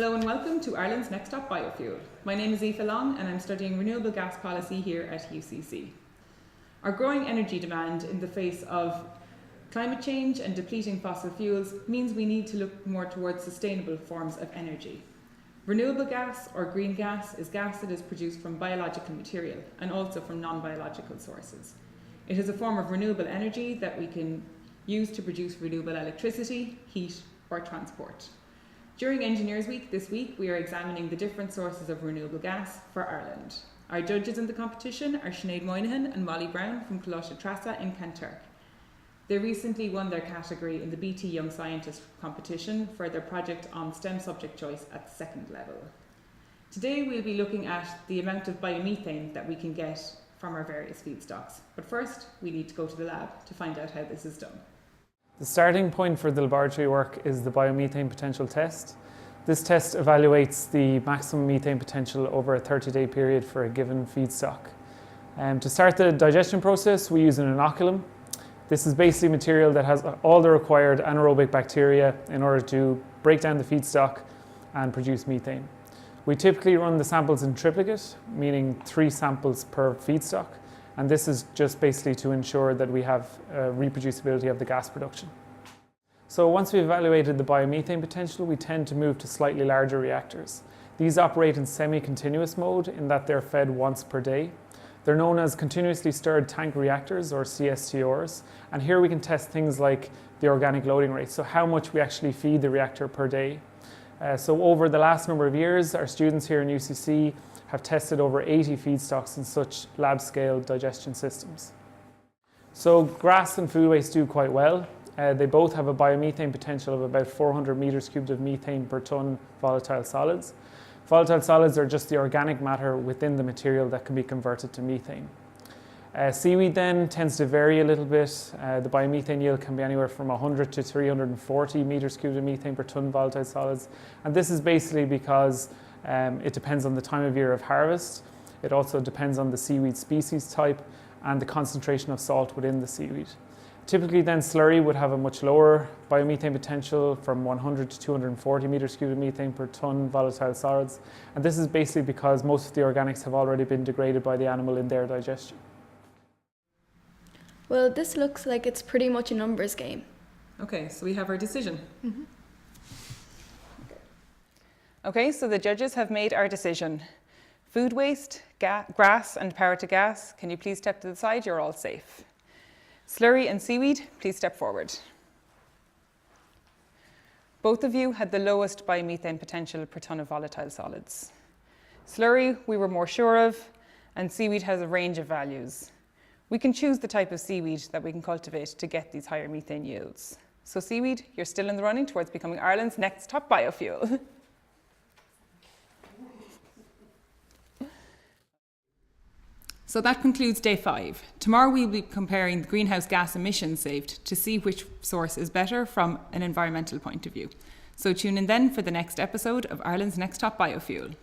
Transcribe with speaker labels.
Speaker 1: Hello and welcome to Ireland's Next Top Biofuel. My name is Aoife Long and I'm studying renewable gas policy here at UCC. Our growing energy demand in the face of climate change and depleting fossil fuels means we need to look more towards sustainable forms of energy. Renewable gas, or green gas, is gas that is produced from biological material and also from non-biological sources. It is a form of renewable energy that we can use to produce renewable electricity, heat, or transport. During Engineers Week this week, we are examining the different sources of renewable gas for Ireland. Our judges in the competition are Sinead Moynihan and Molly Brown from Coláiste Trasa in Kanturk. They recently won their category in the BT Young Scientist competition for their project on STEM subject choice at the second level. Today we'll be looking at the amount of biomethane that we can get from our various feedstocks. But first, we need to go to the lab to find out how this is done.
Speaker 2: The starting point for the laboratory work is the biomethane potential test. This test evaluates the maximum methane potential over a 30-day period for a given feedstock. To start the digestion process, we use an inoculum. This is basically material that has all the required anaerobic bacteria in order to break down the feedstock and produce methane. We typically run the samples in triplicate, meaning 3 samples per feedstock. And this is just basically to ensure that we have reproducibility of the gas production. So once we've evaluated the biomethane potential, we tend to move to slightly larger reactors. These operate in semi-continuous mode in that they're fed once per day. They're known as continuously stirred tank reactors, or CSTRs, and here we can test things like the organic loading rate, so how much we actually feed the reactor per day. So over the last number of years, our students here in UCC have tested over 80 feedstocks in such lab-scale digestion systems. So grass and food waste do quite well. They both have a biomethane potential of about 400 meters cubed of methane per ton volatile solids. Volatile solids are just the organic matter within the material that can be converted to methane. Seaweed then tends to vary a little bit. The biomethane yield can be anywhere from 100 to 340 meters cubed of methane per ton volatile solids. And this is basically because it depends on the time of year of harvest. It also depends on the seaweed species type and the concentration of salt within the seaweed. Typically then slurry would have a much lower biomethane potential, from 100 to 240 meters cubed of methane per ton volatile solids. And this is basically because most of the organics have already been degraded by the animal in their digestion.
Speaker 3: Well, this looks like it's pretty much a numbers game.
Speaker 1: Okay, so we have our decision.
Speaker 3: Mm-hmm.
Speaker 1: Okay, so the judges have made our decision. Food waste, grass and power to gas, can you please step to the side? You're all safe. Slurry and seaweed, please step forward. Both of you had the lowest biomethane potential per ton of volatile solids. Slurry we were more sure of, and seaweed has a range of values. We can choose the type of seaweed that we can cultivate to get these higher methane yields. So seaweed, you're still in the running towards becoming Ireland's next top biofuel. So that concludes day 5. Tomorrow we'll be comparing the greenhouse gas emissions saved to see which source is better from an environmental point of view. So tune in then for the next episode of Ireland's Next Top Biofuel.